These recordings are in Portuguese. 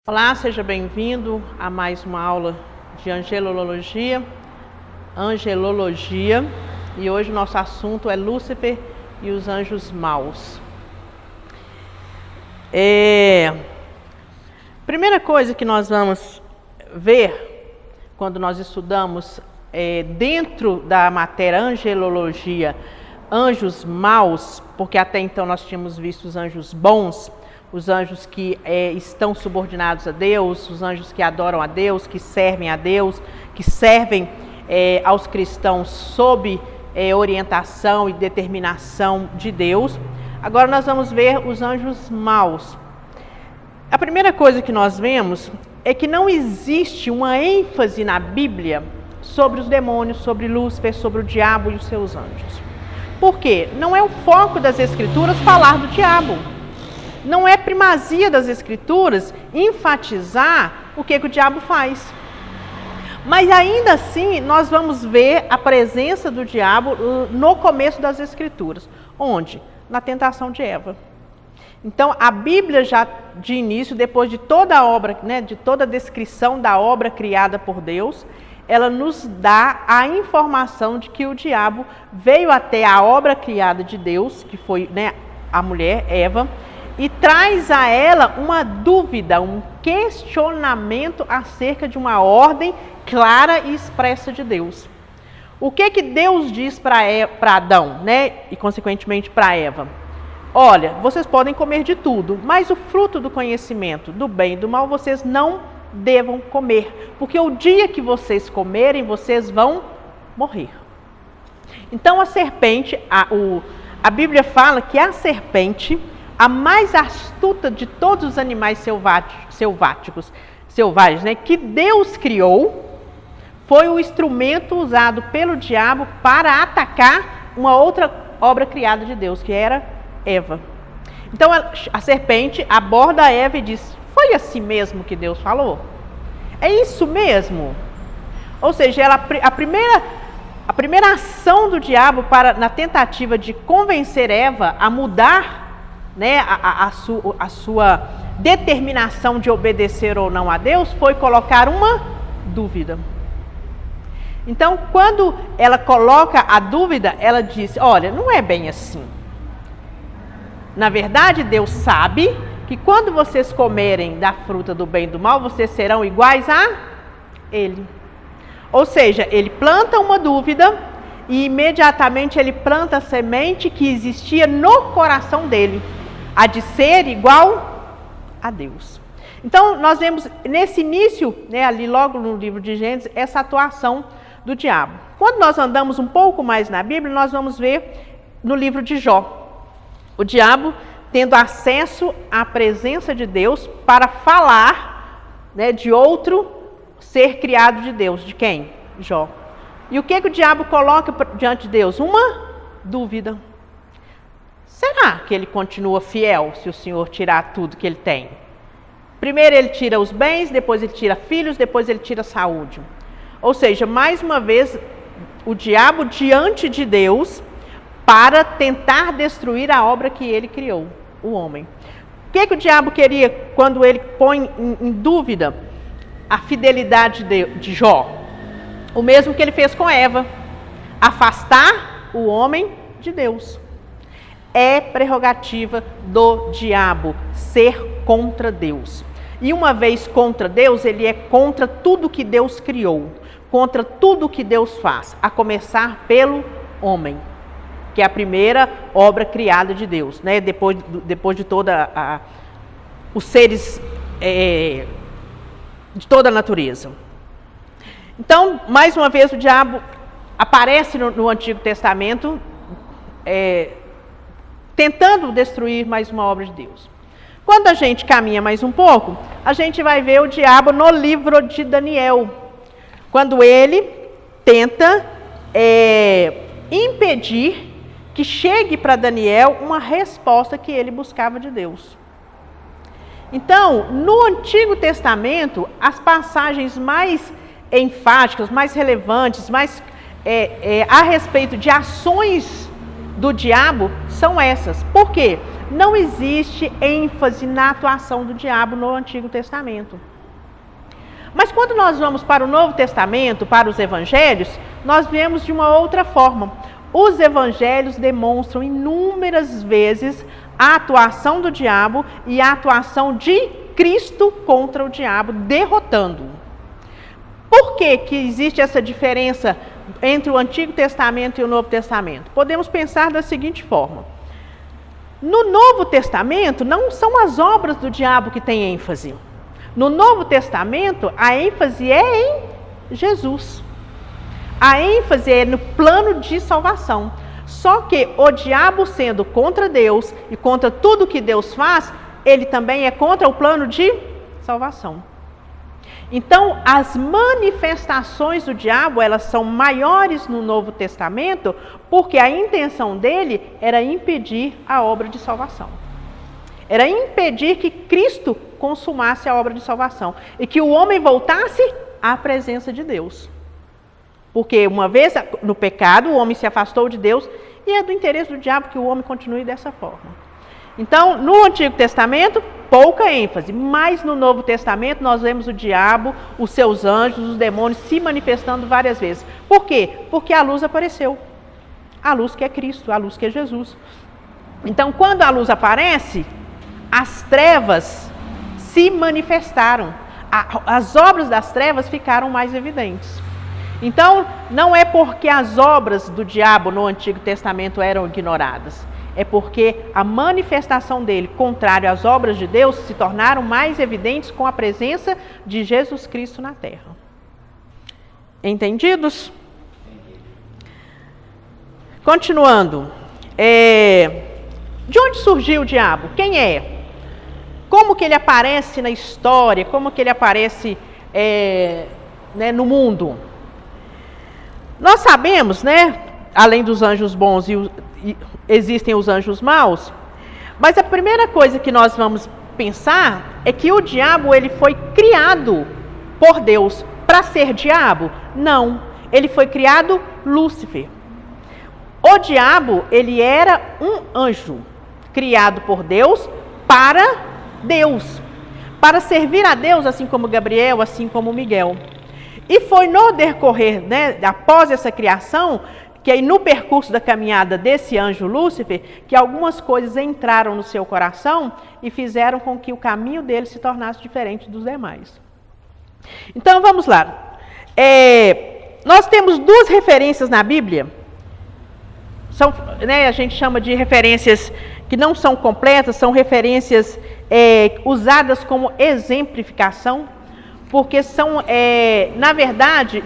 Olá, seja bem-vindo a mais uma aula de angelologia, e hoje o nosso assunto é Lúcifer e os anjos maus. Primeira coisa que nós vamos ver quando nós estudamos dentro da matéria angelologia, anjos maus, porque até então nós tínhamos visto os anjos bons, os anjos que estão subordinados a Deus, os anjos que adoram a Deus, que servem a Deus, que servem aos cristãos sob orientação e determinação de Deus. Agora nós vamos ver os anjos maus. A primeira coisa que nós vemos é que não existe uma ênfase na Bíblia sobre os demônios, sobre Lúcifer, sobre o diabo e os seus anjos. Por quê? Não é o foco das Escrituras falar do diabo. Não é primazia das Escrituras enfatizar o que o diabo faz. Mas ainda assim, nós vamos ver a presença do diabo no começo das Escrituras. Onde? Na tentação de Eva. Então, a Bíblia já de início, depois de toda a obra, de toda a descrição da obra criada por Deus, ela nos dá a informação de que o diabo veio até a obra criada de Deus, que foi a mulher, Eva, e traz a ela uma dúvida, um questionamento acerca de uma ordem clara e expressa de Deus. O que Deus diz para Adão, e consequentemente para Eva? Olha, vocês podem comer de tudo, mas o fruto do conhecimento do bem e do mal vocês não devam comer, porque o dia que vocês comerem, vocês vão morrer. Então a serpente, a Bíblia fala que a serpente, a mais astuta de todos os animais selvagens, que Deus criou, foi o instrumento usado pelo diabo para atacar uma outra obra criada de Deus, que era Eva. Então a serpente aborda Eva e diz: foi assim mesmo que Deus falou? É isso mesmo? Ou seja, a primeira ação do diabo na tentativa de convencer Eva a mudar a sua determinação de obedecer ou não a Deus foi colocar uma dúvida. Então, quando ela coloca a dúvida, ela diz: olha, não é bem assim. Na verdade, Deus sabe que quando vocês comerem da fruta do bem e do mal, vocês serão iguais a Ele. Ou seja, ele planta uma dúvida e imediatamente ele planta a semente que existia no coração dele, a de ser igual a Deus. Então, nós vemos nesse início, ali logo no livro de Gênesis, essa atuação do diabo. Quando nós andamos um pouco mais na Bíblia, nós vamos ver no livro de Jó, o diabo tendo acesso à presença de Deus para falar de outro ser criado de Deus. De quem? Jó. E o que o diabo coloca diante de Deus? Uma dúvida. Será que ele continua fiel se o Senhor tirar tudo que ele tem? Primeiro ele tira os bens, depois ele tira filhos, depois ele tira a saúde. Ou seja, mais uma vez, o diabo diante de Deus para tentar destruir a obra que ele criou, o homem. O que o diabo queria quando ele põe em dúvida a fidelidade de Jó? O mesmo que ele fez com Eva: afastar o homem de Deus. É prerrogativa do diabo ser contra Deus. E uma vez contra Deus, ele é contra tudo que Deus criou, contra tudo que Deus faz, a começar pelo homem, que é a primeira obra criada de Deus, depois de toda os seres de toda a natureza. Então, mais uma vez, o diabo aparece no Antigo Testamento, tentando destruir mais uma obra de Deus. Quando a gente caminha mais um pouco, a gente vai ver o diabo no livro de Daniel, quando ele tenta impedir que chegue para Daniel uma resposta que ele buscava de Deus. Então, no Antigo Testamento, as passagens mais enfáticas, mais relevantes, mais a respeito de ações do diabo são essas. Por quê? Não existe ênfase na atuação do diabo no Antigo Testamento. Mas quando nós vamos para o Novo Testamento, para os Evangelhos, nós vemos de uma outra forma. Os Evangelhos demonstram inúmeras vezes a atuação do diabo e a atuação de Cristo contra o diabo, derrotando-o. Por que existe essa diferença entre o Antigo Testamento e o Novo Testamento? Podemos pensar da seguinte forma. No Novo Testamento, não são as obras do diabo que têm ênfase. No Novo Testamento, a ênfase é em Jesus. A ênfase é no plano de salvação. Só que o diabo, sendo contra Deus e contra tudo que Deus faz, ele também é contra o plano de salvação. Então, as manifestações do diabo, elas são maiores no Novo Testamento, porque a intenção dele era impedir a obra de salvação. Era impedir que Cristo consumasse a obra de salvação e que o homem voltasse à presença de Deus. Porque uma vez no pecado, o homem se afastou de Deus e é do interesse do diabo que o homem continue dessa forma. Então, no Antigo Testamento, pouca ênfase, mas no Novo Testamento nós vemos o diabo, os seus anjos, os demônios se manifestando várias vezes. Por quê? Porque a luz apareceu. A luz que é Cristo, a luz que é Jesus. Então, quando a luz aparece, as trevas se manifestaram. As obras das trevas ficaram mais evidentes. Então, não é porque as obras do diabo no Antigo Testamento eram ignoradas. É porque a manifestação dele, contrário às obras de Deus, se tornaram mais evidentes com a presença de Jesus Cristo na terra. Entendidos? Continuando. De onde surgiu o diabo? Quem é? Como que ele aparece na história? Como que ele aparece no mundo? Nós sabemos, além dos anjos bons existem os anjos maus, mas a primeira coisa que nós vamos pensar é que o diabo ele foi criado por Deus para ser diabo? Não, ele foi criado Lúcifer. O diabo, ele era um anjo criado por Deus para Deus, para servir a Deus, assim como Gabriel, assim como Miguel. E foi no decorrer, após essa criação, que aí no percurso da caminhada desse anjo Lúcifer, que algumas coisas entraram no seu coração e fizeram com que o caminho dele se tornasse diferente dos demais. Então vamos lá. Nós temos duas referências na Bíblia. A gente chama de referências que não são completas, são referências usadas como exemplificação, porque são, na verdade,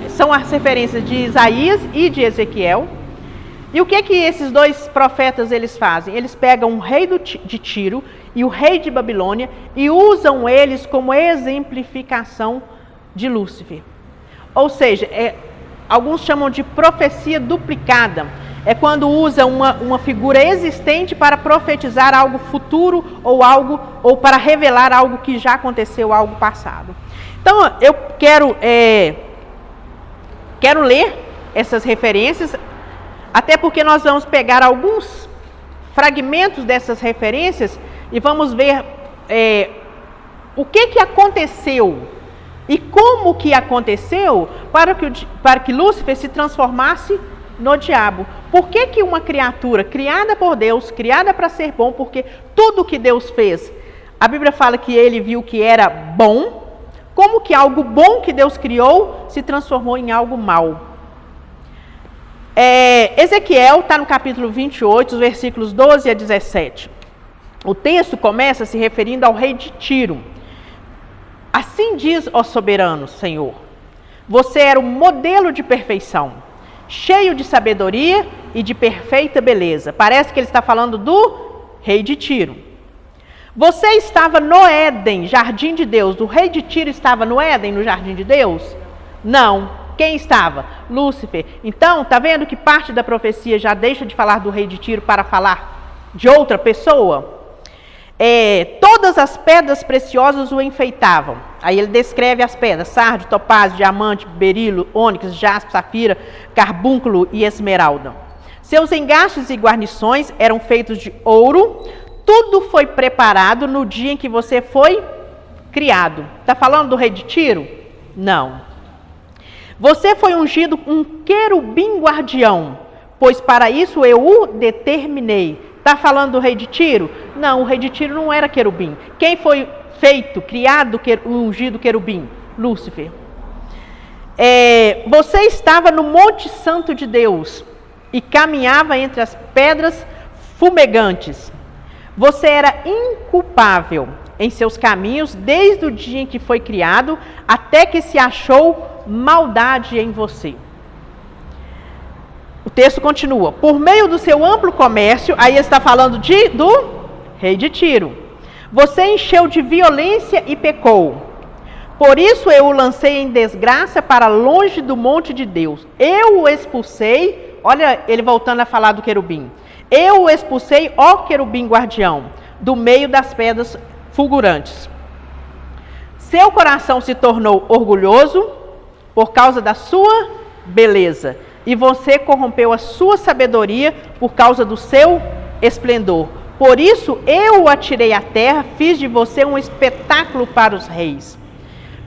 são as referências de Isaías e de Ezequiel. E o que esses dois profetas eles fazem? Eles pegam o rei de Tiro e o rei de Babilônia e usam eles como exemplificação de Lúcifer. Ou seja, alguns chamam de profecia duplicada. É quando usa uma figura existente para profetizar algo futuro ou para revelar algo que já aconteceu, algo passado. Então, eu quero ler essas referências, até porque nós vamos pegar alguns fragmentos dessas referências e vamos ver o que aconteceu e como que aconteceu para que Lúcifer se transformasse no diabo. Por que uma criatura criada por Deus, criada para ser bom, porque tudo que Deus fez, a Bíblia fala que ele viu que era bom, como que algo bom que Deus criou se transformou em algo mau? Ezequiel está no capítulo 28, os versículos 12 a 17. O texto começa se referindo ao rei de Tiro. Assim diz o soberano Senhor: você era o modelo de perfeição, cheio de sabedoria e de perfeita beleza. Parece que ele está falando do rei de Tiro. Você estava no Éden, jardim de Deus. O rei de Tiro estava no Éden, no jardim de Deus? Não. Quem estava? Lúcifer. Então, está vendo que parte da profecia já deixa de falar do rei de Tiro para falar de outra pessoa? Todas as pedras preciosas o enfeitavam. Aí ele descreve as pedras: sardio, topázio, diamante, berilo, ônix, jaspe, safira, carbúnculo e esmeralda. Seus engastes e guarnições eram feitos de ouro. Tudo foi preparado no dia em que você foi criado. Está falando do rei de Tiro? Não. Você foi ungido um querubim guardião, pois para isso eu o determinei. Está falando do rei de Tiro? Não, o rei de Tiro não era querubim. Quem foi feito, criado, ungido querubim? Lúcifer. Você estava no Monte Santo de Deus e caminhava entre as pedras fumegantes. Você era inculpável em seus caminhos desde o dia em que foi criado até que se achou maldade em você. O texto continua. Por meio do seu amplo comércio, aí está falando do rei de Tiro. Você encheu de violência e pecou. Por isso eu o lancei em desgraça para longe do monte de Deus. Eu o expulsei, olha ele voltando a falar do querubim. Eu o expulsei, ó querubim guardião, do meio das pedras fulgurantes. Seu coração se tornou orgulhoso por causa da sua beleza, e você corrompeu a sua sabedoria por causa do seu esplendor. Por isso eu o atirei à terra, fiz de você um espetáculo para os reis.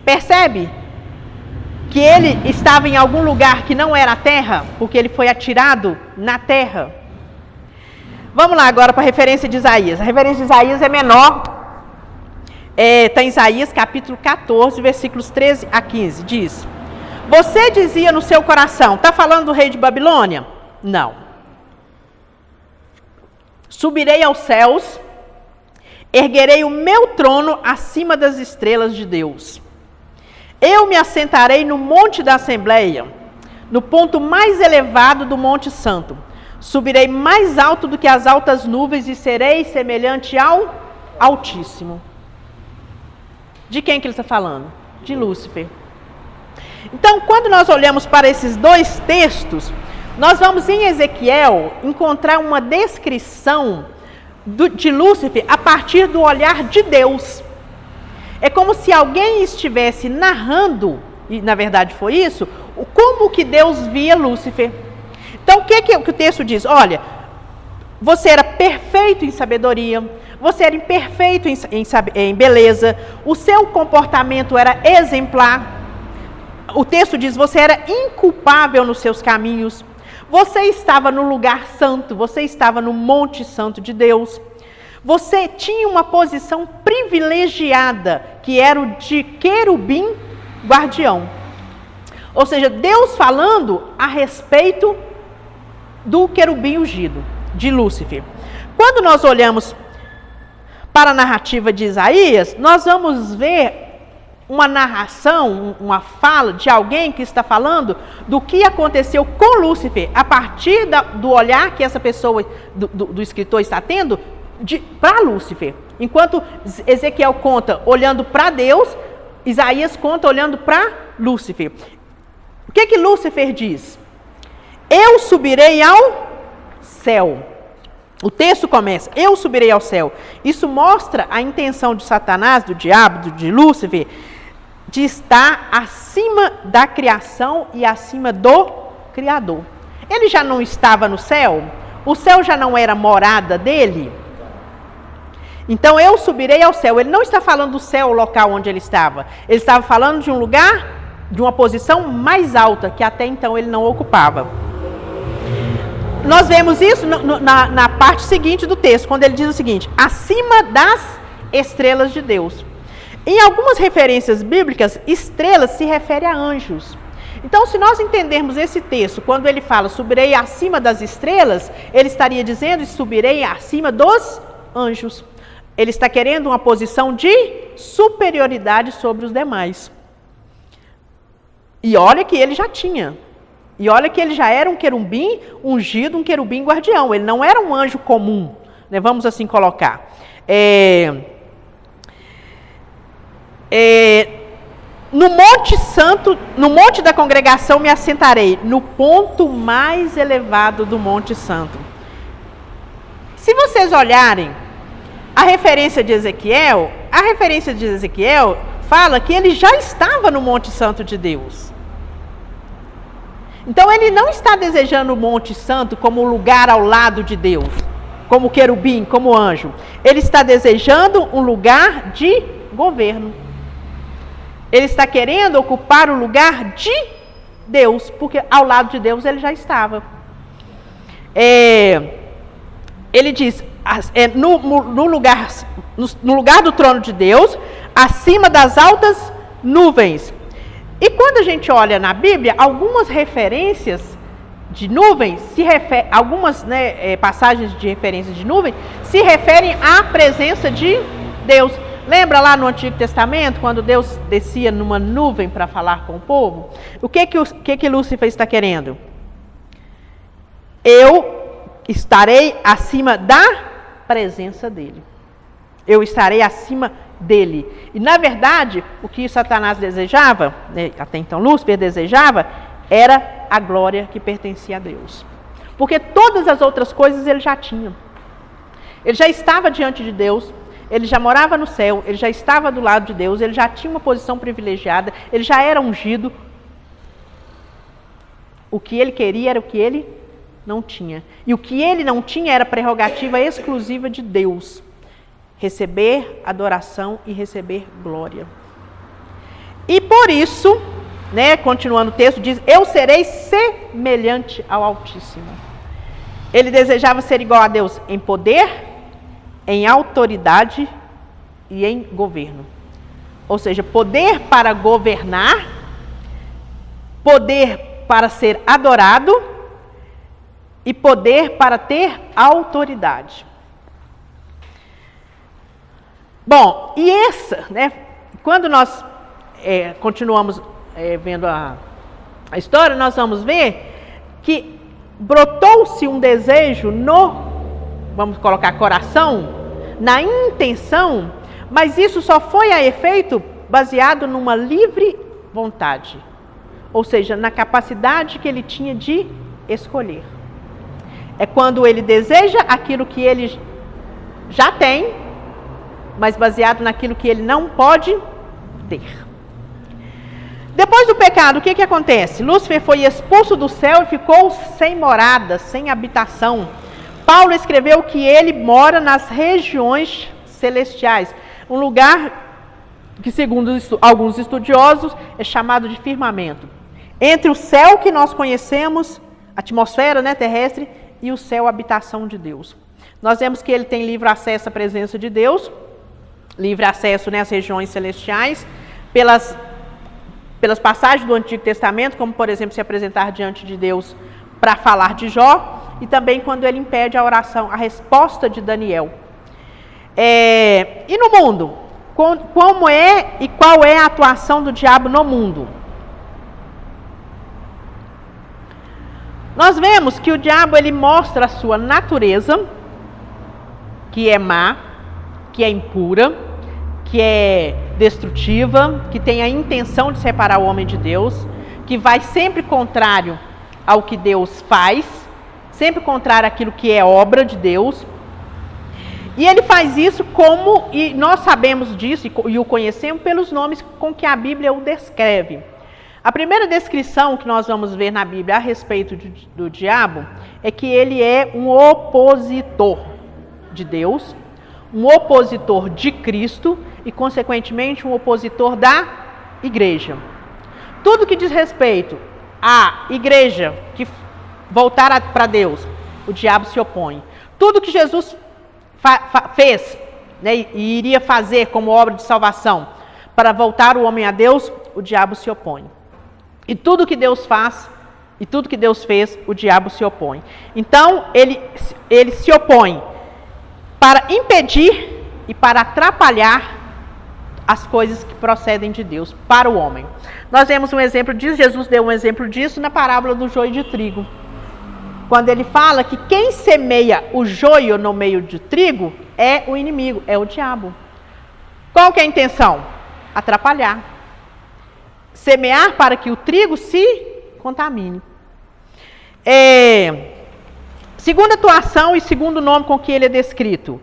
Percebe que ele estava em algum lugar que não era a terra, porque ele foi atirado na terra. Vamos lá agora para a referência de Isaías. A referência de Isaías é menor. Está em Isaías capítulo 14, versículos 13 a 15. Diz: você dizia no seu coração, está falando do rei de Babilônia? Não. Subirei aos céus, erguerei o meu trono acima das estrelas de Deus. Eu me assentarei no monte da Assembleia, no ponto mais elevado do Monte Santo. Subirei mais alto do que as altas nuvens e serei semelhante ao Altíssimo. De quem que ele está falando? De Lúcifer. Então, quando nós olhamos para esses dois textos, nós vamos em Ezequiel encontrar uma descrição de Lúcifer a partir do olhar de Deus. É como se alguém estivesse narrando, e na verdade foi isso, como que Deus via Lúcifer. Então, o que o texto diz? Olha, você era perfeito em sabedoria, você era imperfeito em beleza, o seu comportamento era exemplar. O texto diz, você era inculpável nos seus caminhos, você estava no lugar santo, você estava no Monte Santo de Deus. Você tinha uma posição privilegiada, que era o de querubim guardião. Ou seja, Deus falando a respeito do querubim ungido, de Lúcifer. Quando nós olhamos para a narrativa de Isaías, nós vamos ver uma narração, uma fala de alguém que está falando do que aconteceu com Lúcifer, a partir do olhar que essa pessoa, do escritor está tendo, para Lúcifer. Enquanto Ezequiel conta olhando para Deus, Isaías conta olhando para Lúcifer. O que Lúcifer diz? Eu subirei ao céu. O texto começa, eu subirei ao céu. Isso mostra a intenção de Satanás, do diabo, de Lúcifer, de estar acima da criação e acima do Criador. Ele já não estava no céu? O céu já não era morada dele? Então eu subirei ao céu. Ele não está falando do céu, o local onde ele estava. Ele estava falando de um lugar, de uma posição mais alta, que até então ele não ocupava. Nós vemos isso na parte seguinte do texto, quando ele diz o seguinte: acima das estrelas de Deus. Em algumas referências bíblicas, estrelas se refere a anjos. Então, se nós entendermos esse texto, quando ele fala subirei acima das estrelas, ele estaria dizendo subirei acima dos anjos. Ele está querendo uma posição de superioridade sobre os demais. E olha que ele já tinha. E olha que ele já era um querubim ungido, um querubim guardião. Ele não era um anjo comum, né? Vamos assim colocar. No Monte Santo, no Monte da Congregação me assentarei, no ponto mais elevado do Monte Santo. Se vocês olharem a referência de Ezequiel fala que ele já estava no Monte Santo de Deus. Então ele não está desejando o Monte Santo como um lugar ao lado de Deus, como querubim, como anjo. Ele está desejando um lugar de governo. Ele está querendo ocupar o lugar de Deus, porque ao lado de Deus ele já estava. Ele diz, no lugar do trono de Deus, acima das altas nuvens. E quando a gente olha na Bíblia, algumas referências de nuvens, algumas passagens de referências de nuvens, se referem à presença de Deus. Lembra lá no Antigo Testamento, quando Deus descia numa nuvem para falar com o povo? O que Lúcifer está querendo? Eu estarei acima da presença dele. Eu estarei acima dele. E na verdade, o que Satanás desejava, até então Lúcifer desejava, era a glória que pertencia a Deus. Porque todas as outras coisas ele já tinha. Ele já estava diante de Deus, ele já morava no céu, ele já estava do lado de Deus, ele já tinha uma posição privilegiada, ele já era ungido. O que ele queria era o que ele não tinha. E o que ele não tinha era prerrogativa exclusiva de Deus. Receber adoração e receber glória. E por isso, continuando o texto, diz, eu serei semelhante ao Altíssimo. Ele desejava ser igual a Deus em poder, em autoridade e em governo. Ou seja, poder para governar, poder para ser adorado e poder para ter autoridade. Bom, e quando nós continuamos vendo a história, nós vamos ver que brotou-se um desejo vamos colocar coração, na intenção, mas isso só foi a efeito baseado numa livre vontade. Ou seja, na capacidade que ele tinha de escolher. É quando ele deseja aquilo que ele já tem, mas baseado naquilo que ele não pode ter. Depois do pecado, o que acontece? Lúcifer foi expulso do céu e ficou sem morada, sem habitação. Paulo escreveu que ele mora nas regiões celestiais, um lugar que, segundo alguns estudiosos, é chamado de firmamento. Entre o céu que nós conhecemos, a atmosfera terrestre, e o céu, a habitação de Deus. Nós vemos que ele tem livre acesso à presença de Deus, livre acesso às regiões celestiais, pelas passagens do Antigo Testamento, como, por exemplo, se apresentar diante de Deus para falar de Jó, e também quando ele impede a oração, a resposta de Daniel. E no mundo? Como é e qual é a atuação do diabo no mundo? Nós vemos que o diabo ele mostra a sua natureza, que é má, que é impura, que é destrutiva, que tem a intenção de separar o homem de Deus, que vai sempre contrário ao que Deus faz, sempre contrário àquilo que é obra de Deus. E ele faz isso e nós sabemos disso e o conhecemos pelos nomes com que a Bíblia o descreve. A primeira descrição que nós vamos ver na Bíblia a respeito do diabo é que ele é um opositor de Deus, um opositor de Cristo e, consequentemente, um opositor da igreja. Tudo que diz respeito à igreja que voltar para Deus, o diabo se opõe. Tudo que Jesus fez e iria fazer como obra de salvação para voltar o homem a Deus, o diabo se opõe. E tudo que Deus faz e tudo que Deus fez, o diabo se opõe. Então, ele se opõe para impedir e para atrapalhar as coisas que procedem de Deus para o homem. Nós vemos um exemplo disso, Jesus deu um exemplo disso na parábola do joio de trigo. Quando ele fala que quem semeia o joio no meio de trigo é o inimigo, é o diabo. Qual que é a intenção? Atrapalhar. Semear para que o trigo se contamine. Segunda atuação e segundo nome com que ele é descrito.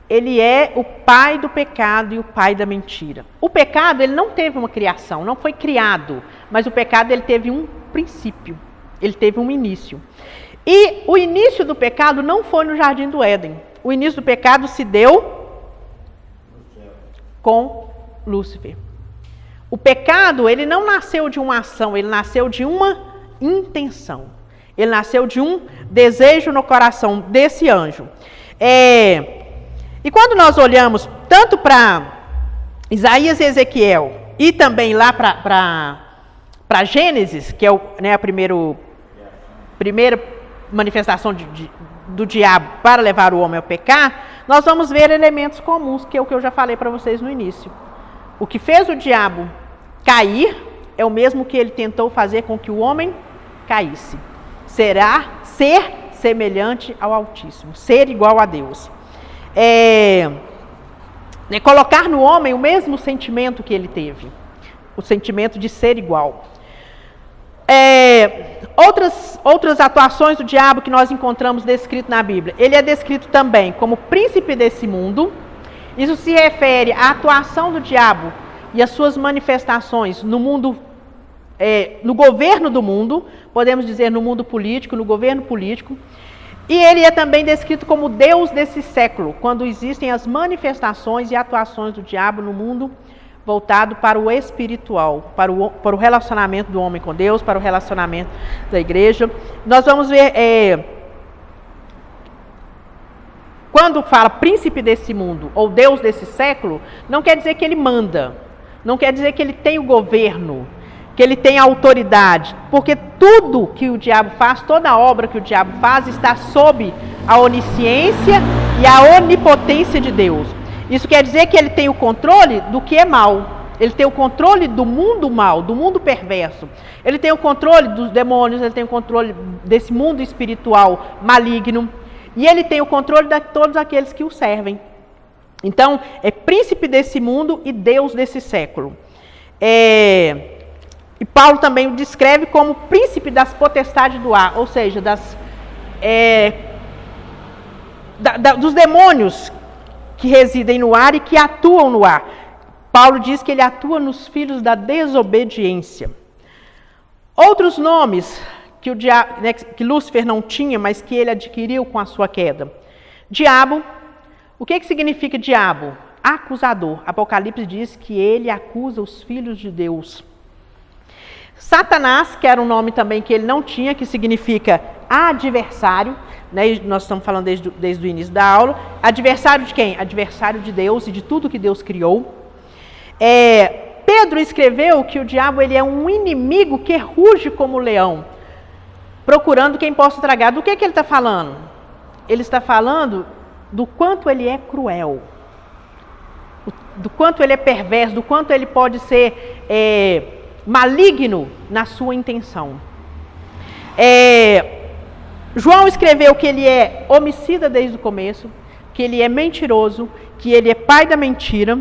Ele é o pai do pecado e o pai da mentira. O pecado, ele não teve uma criação, não foi criado, mas o pecado, ele teve um princípio. Ele teve um início. E o início do pecado não foi no Jardim do Éden. O início do pecado se deu com Lúcifer. O pecado, ele não nasceu de uma ação, ele nasceu de uma intenção. Ele nasceu de um desejo no coração desse anjo. E quando nós olhamos tanto para Isaías e Ezequiel e também lá para Gênesis, que é a primeira manifestação do diabo para levar o homem a pecar, nós vamos ver elementos comuns, que é o que eu já falei para vocês no início. O que fez o diabo cair é o mesmo que ele tentou fazer com que o homem caísse. Será ser semelhante ao Altíssimo, ser igual a Deus. Colocar no homem o mesmo sentimento que ele teve, o sentimento de ser igual. Outras atuações do diabo que nós encontramos descrito na Bíblia. Ele é descrito também como príncipe desse mundo. Isso se refere à atuação do diabo e às suas manifestações no mundo, no governo do mundo, podemos dizer no mundo político, no governo político. E ele é também descrito como Deus desse século, quando existem as manifestações e atuações do diabo no mundo voltado para o espiritual, para o relacionamento do homem com Deus, para o relacionamento da igreja. Nós vamos ver, quando fala príncipe desse mundo, ou Deus desse século, não quer dizer que ele manda, não quer dizer que ele tem o governo, que ele tem a autoridade, porque tudo que o diabo faz, toda obra que o diabo faz, está sob a onisciência e a onipotência de Deus. Isso quer dizer que ele tem o controle do que é mal. Ele tem o controle do mundo mal, do mundo perverso. Ele tem o controle dos demônios, ele tem o controle desse mundo espiritual maligno. E ele tem o controle de todos aqueles que o servem. Então, é príncipe desse mundo e Deus desse século. E Paulo também o descreve como príncipe das potestades do ar, ou seja, dos demônios que residem no ar e que atuam no ar. Paulo diz que ele atua nos filhos da desobediência. Outros nomes que Lúcifer não tinha, mas que ele adquiriu com a sua queda. Diabo. O que significa diabo? Acusador. Apocalipse diz que ele acusa os filhos de Deus. Satanás, que era um nome também que ele não tinha, que significa adversário, né? Nós estamos falando desde o início da aula. Adversário de quem? Adversário de Deus e de tudo que Deus criou. Pedro escreveu que o diabo ele é um inimigo que ruge como leão, procurando quem possa tragar. Do que ele está falando? Ele está falando do quanto ele é cruel, do quanto ele é perverso, do quanto ele pode ser maligno na sua intenção. João escreveu que ele é homicida desde o começo, que ele é mentiroso, que ele é pai da mentira.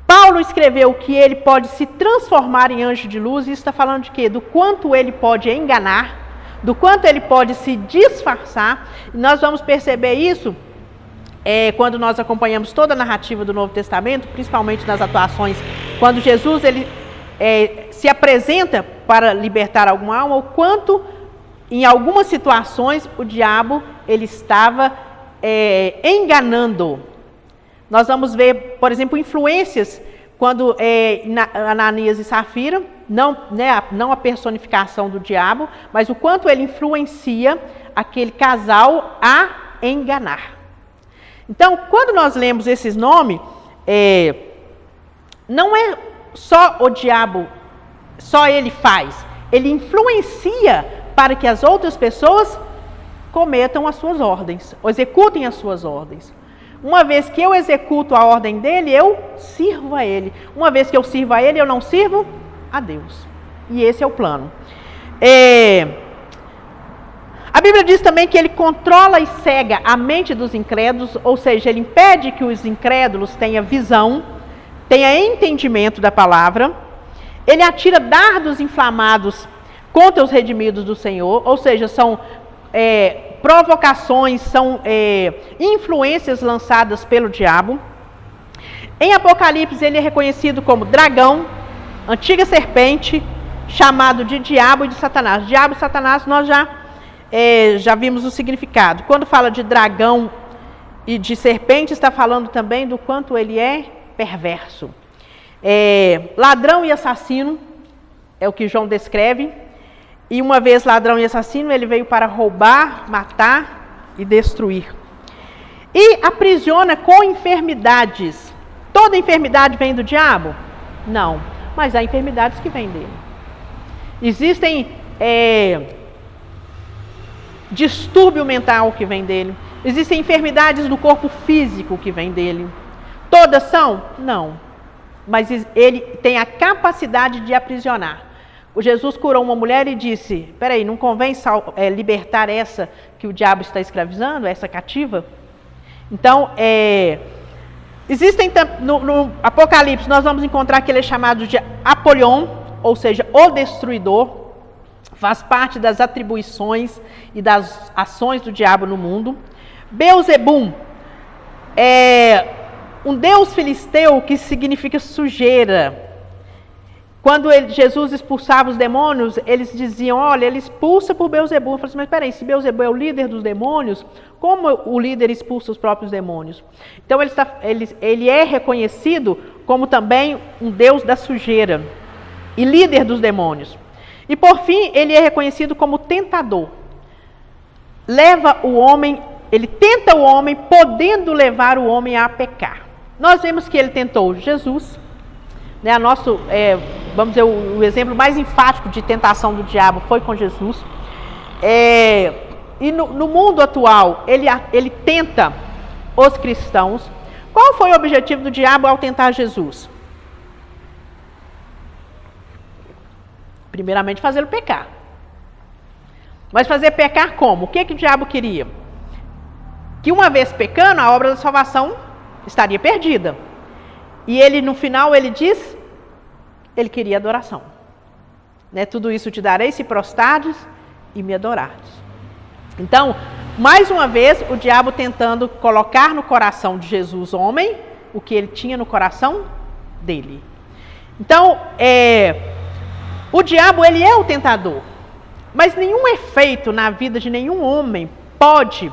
Paulo escreveu que ele pode se transformar em anjo de luz, e isso está falando de quê? Do quanto ele pode enganar, do quanto ele pode se disfarçar. E nós vamos perceber isso quando nós acompanhamos toda a narrativa do Novo Testamento, principalmente nas atuações, quando Jesus ele se apresenta para libertar alguma alma, o quanto em algumas situações o diabo ele estava enganando. Nós vamos ver, por exemplo, influências quando Ananias e Safira, não a personificação do diabo, mas o quanto ele influencia aquele casal a enganar. Então, quando nós lemos esses nomes, não é só o diabo, só ele faz. Ele influencia para que as outras pessoas cometam as suas ordens, ou executem as suas ordens. Uma vez que eu executo a ordem dele, eu sirvo a ele. Uma vez que eu sirvo a ele, eu não sirvo a Deus. E esse é o plano. A Bíblia diz também que ele controla e cega a mente dos incrédulos, ou seja, ele impede que os incrédulos tenham visão, tenham entendimento da palavra. Ele atira dardos inflamados contra os redimidos do Senhor, ou seja, são provocações, são influências lançadas pelo diabo. Em Apocalipse ele é reconhecido como dragão, antiga serpente, chamado de diabo e de Satanás. Diabo e Satanás nós já vimos o significado. Quando fala de dragão e de serpente, está falando também do quanto ele é perverso. Ladrão e assassino é o que João descreve. E uma vez ladrão e assassino, ele veio para roubar, matar e destruir. E aprisiona com enfermidades. Toda enfermidade vem do diabo? Não, mas há enfermidades que vêm dele. Existem distúrbio mental que vem dele. Existem enfermidades do corpo físico que vem dele. Todas são? Não. Mas ele tem a capacidade de aprisionar. O Jesus curou uma mulher e disse, peraí, não convém libertar essa que o diabo está escravizando, essa cativa? Então, existem no Apocalipse, nós vamos encontrar que ele é chamado de Apolion, ou seja, o destruidor, faz parte das atribuições e das ações do diabo no mundo. Beelzebum é um deus filisteu que significa sujeira. Quando Jesus expulsava os demônios, eles diziam, olha, ele expulsa por Beelzebum. Eu falei assim, mas peraí, se Beelzebum é o líder dos demônios, como o líder expulsa os próprios demônios? Então ele é reconhecido como também um deus da sujeira e líder dos demônios. E por fim, ele é reconhecido como tentador. Ele tenta o homem, podendo levar o homem a pecar. Nós vemos que ele tentou Jesus, né? Vamos dizer, o exemplo mais enfático de tentação do diabo foi com Jesus. E no mundo atual, ele tenta os cristãos. Qual foi o objetivo do diabo ao tentar Jesus? Primeiramente, fazê-lo pecar. Mas fazer pecar como? O que o diabo queria? Que uma vez pecando, a obra da salvação estaria perdida. E ele, no final, ele diz, ele queria adoração. Né? Tudo isso te darei se prostrares e me adorares. Então, mais uma vez, o diabo tentando colocar no coração de Jesus, homem, o que ele tinha no coração dele. Então, o diabo, ele é o tentador. Mas nenhum efeito na vida de nenhum homem pode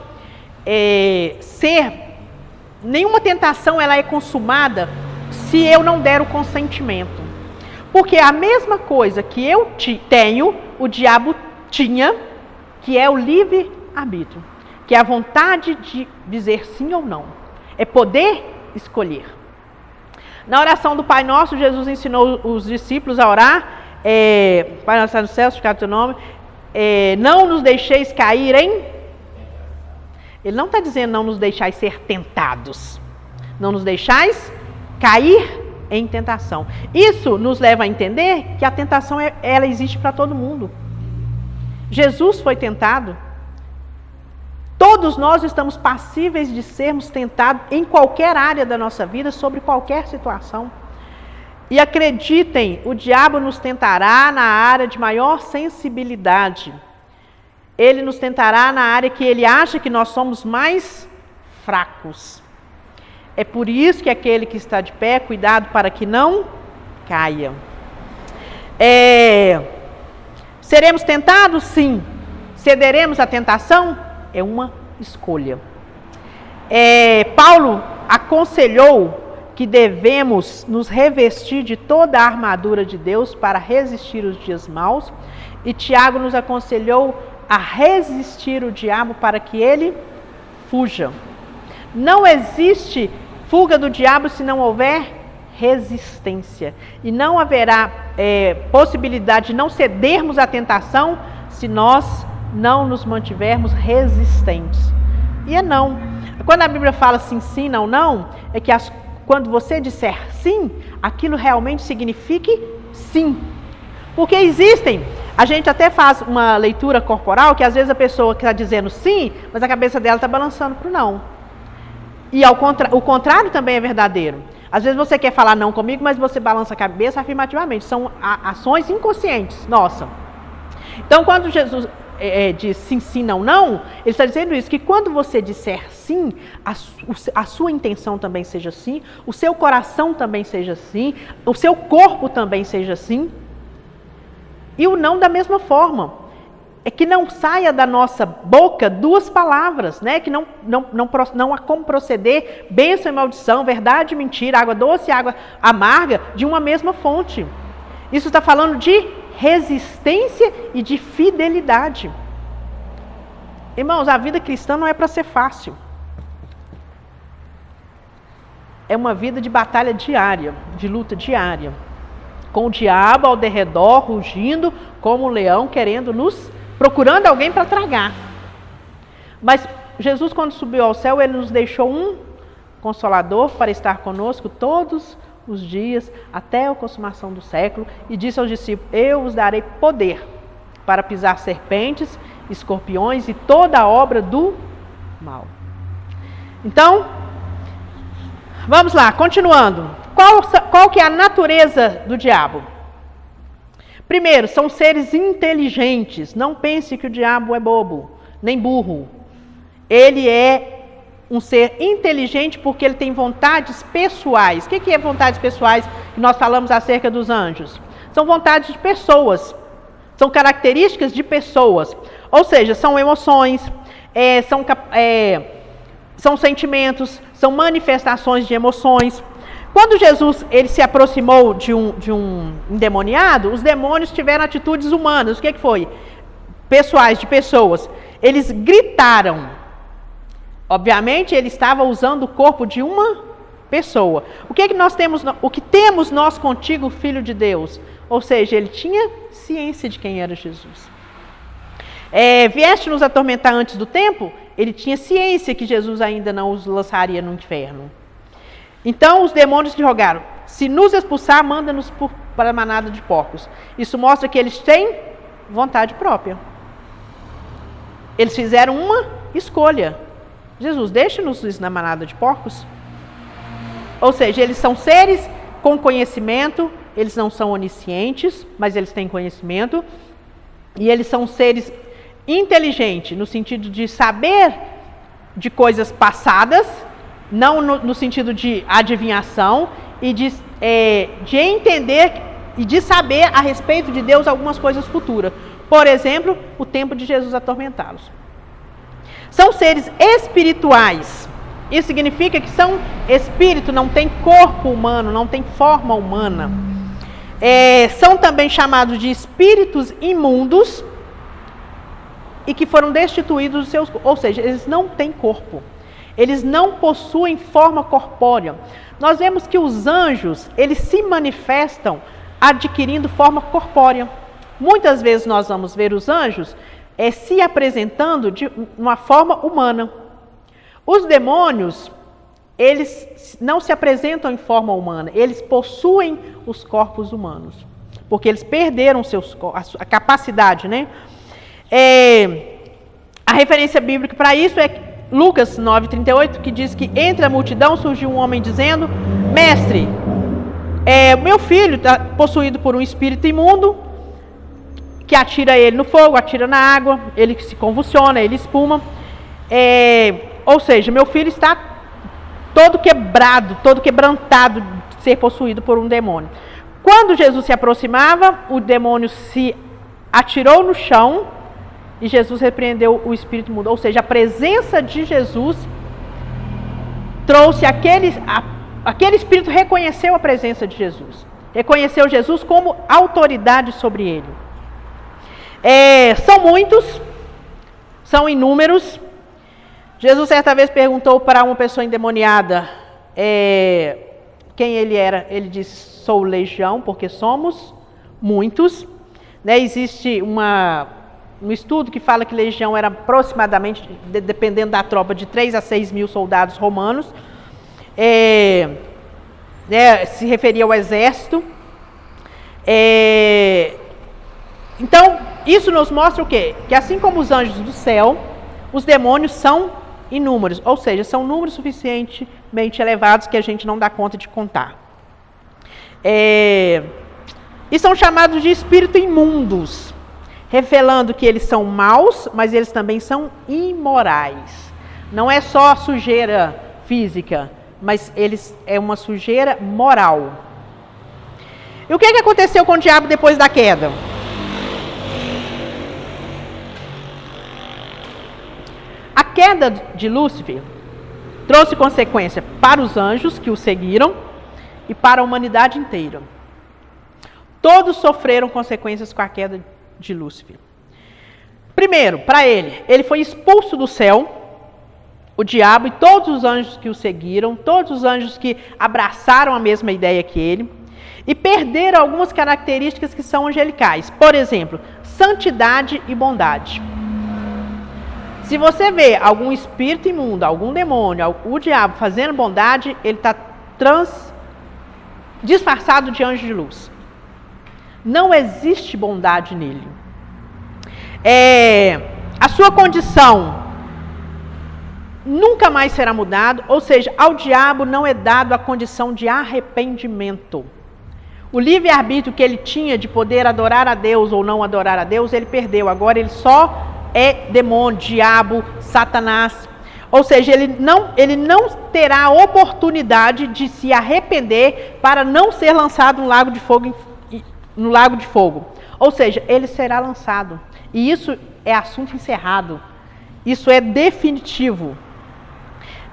nenhuma tentação ela é consumada se eu não der o consentimento. Porque a mesma coisa que eu tenho, o diabo tinha, que é o livre-arbítrio, que é a vontade de dizer sim ou não. É poder escolher. Na oração do Pai Nosso, Jesus ensinou os discípulos a orar, Pai Nosso que está no céu, santificado é o teu nome, não nos deixeis cair em... Ele não está dizendo não nos deixais ser tentados. Não nos deixais cair em tentação. Isso nos leva a entender que a tentação ela existe para todo mundo. Jesus foi tentado. Todos nós estamos passíveis de sermos tentados em qualquer área da nossa vida, sobre qualquer situação. E acreditem, o diabo nos tentará na área de maior sensibilidade. Ele nos tentará na área que ele acha que nós somos mais fracos. É por isso que aquele que está de pé, cuidado para que não caia. Seremos tentados? Sim. Cederemos à tentação? É uma escolha. Paulo aconselhou que devemos nos revestir de toda a armadura de Deus para resistir os dias maus. E Tiago nos aconselhou a resistir o diabo para que ele fuja. Não existe fuga do diabo se não houver resistência. E não haverá possibilidade de não cedermos à tentação se nós não nos mantivermos resistentes. E não. Quando a Bíblia fala assim, sim, não, não, é que quando você disser sim, aquilo realmente signifique sim. Porque a gente até faz uma leitura corporal que às vezes a pessoa está dizendo sim, mas a cabeça dela está balançando para o não. E o contrário também é verdadeiro. Às vezes você quer falar não comigo, mas você balança a cabeça afirmativamente. São ações inconscientes, nossa. Então, quando Jesus diz sim, sim, não, não, ele está dizendo isso, que quando você disser sim, a sua intenção também seja sim, o seu coração também seja sim, o seu corpo também seja sim. E o não da mesma forma. É que não saia da nossa boca duas palavras, né? Que não há como proceder bênção e maldição, verdade e mentira, água doce e água amarga de uma mesma fonte. Isso está falando de resistência e de fidelidade. Irmãos, a vida cristã não é para ser fácil. É uma vida de batalha diária, de luta diária. Com o diabo ao derredor, rugindo como um leão, procurando alguém para tragar. Mas Jesus, quando subiu ao céu, ele nos deixou um consolador para estar conosco todos os dias, até a consumação do século, e disse aos discípulos: eu vos darei poder para pisar serpentes, escorpiões e toda a obra do mal. Então, vamos lá, continuando. Qual que é a natureza do diabo? Primeiro, são seres inteligentes. Não pense que o diabo é bobo, nem burro. Ele é um ser inteligente porque ele tem vontades pessoais. O que é vontades pessoais que nós falamos acerca dos anjos? São vontades de pessoas. São características de pessoas. Ou seja, são emoções, são sentimentos, são manifestações de emoções. Quando Jesus ele se aproximou de um endemoniado, os demônios tiveram atitudes humanas. O que foi? Pessoais, de pessoas. Eles gritaram. Obviamente, ele estava usando o corpo de uma pessoa. O que nós temos? O que temos nós contigo, Filho de Deus? Ou seja, ele tinha ciência de quem era Jesus. Vieste nos atormentar antes do tempo? Ele tinha ciência que Jesus ainda não os lançaria no inferno. Então os demônios lhe rogaram: se nos expulsar, manda-nos para a manada de porcos. Isso mostra que eles têm vontade própria. Eles fizeram uma escolha. Jesus, deixa-nos na manada de porcos. Ou seja, eles são seres com conhecimento, eles não são oniscientes, mas eles têm conhecimento. E eles são seres inteligentes, no sentido de saber de coisas passadas, não no sentido de adivinhação, e de entender e de saber a respeito de Deus algumas coisas futuras. Por exemplo, o tempo de Jesus atormentá-los. São seres espirituais. Isso significa que são espírito, não tem corpo humano, não tem forma humana. São também chamados de espíritos imundos e que foram destituídos dos seus... Ou seja, eles não têm corpo. Eles não possuem forma corpórea. Nós vemos que os anjos, eles se manifestam adquirindo forma corpórea. Muitas vezes nós vamos ver os anjos se apresentando de uma forma humana. Os demônios, eles não se apresentam em forma humana, eles possuem os corpos humanos, porque eles perderam a capacidade, né? A referência bíblica para isso é Lucas 9,38, que diz que entre a multidão surgiu um homem dizendo: mestre, meu filho está possuído por um espírito imundo, que atira ele no fogo, atira na água, ele se convulsiona, ele espuma. Ou seja, meu filho está todo quebrado, todo quebrantado de ser possuído por um demônio. Quando Jesus se aproximava, o demônio se atirou no chão e Jesus repreendeu o espírito imundo. Ou seja, a presença de Jesus trouxe aquele espírito, reconheceu a presença de Jesus. Reconheceu Jesus como autoridade sobre ele. São muitos, são inúmeros. Jesus certa vez perguntou para uma pessoa endemoniada quem ele era. Ele disse: sou legião, porque somos muitos. Existe um estudo que fala que legião era aproximadamente, dependendo da tropa, de 3 a 6 mil soldados romanos. Se referia ao exército. Então, isso nos mostra o quê? Que assim como os anjos do céu, os demônios são inúmeros, ou seja, são números suficientemente elevados que a gente não dá conta de contar. E são chamados de espíritos imundos, revelando que eles são maus, mas eles também são imorais. Não é só sujeira física, mas é uma sujeira moral. E o que aconteceu com o diabo depois da queda? A queda de Lúcifer trouxe consequência para os anjos que o seguiram e para a humanidade inteira. Todos sofreram consequências com a queda de Lúcifer. Primeiro, para ele foi expulso do céu, o diabo e todos os anjos que o seguiram, todos os anjos que abraçaram a mesma ideia que ele, e perderam algumas características que são angelicais. Por exemplo, santidade e bondade. Se você vê algum espírito imundo, algum demônio, o diabo fazendo bondade, ele está disfarçado de anjo de luz. Não existe bondade nele. A sua condição nunca mais será mudada, ou seja, ao diabo não é dado a condição de arrependimento. O livre-arbítrio que ele tinha de poder adorar a Deus ou não adorar a Deus, ele perdeu. Agora ele só é demônio, diabo, Satanás. Ou seja, ele não terá a oportunidade de se arrepender para não ser lançado no lago de fogo. Ou seja, ele será lançado. E isso é assunto encerrado. Isso é definitivo.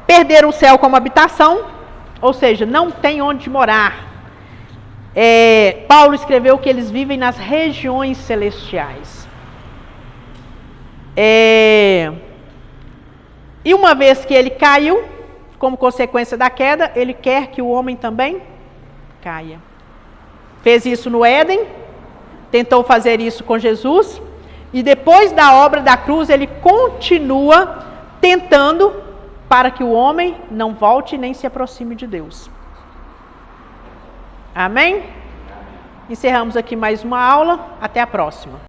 Perderam o céu como habitação, ou seja, não tem onde morar. Paulo escreveu que eles vivem nas regiões celestiais. E uma vez que ele caiu, como consequência da queda, ele quer que o homem também caia. Fez isso no Éden, tentou fazer isso com Jesus, e depois da obra da cruz, ele continua tentando para que o homem não volte nem se aproxime de Deus. Amém? Encerramos aqui mais uma aula. Até a próxima.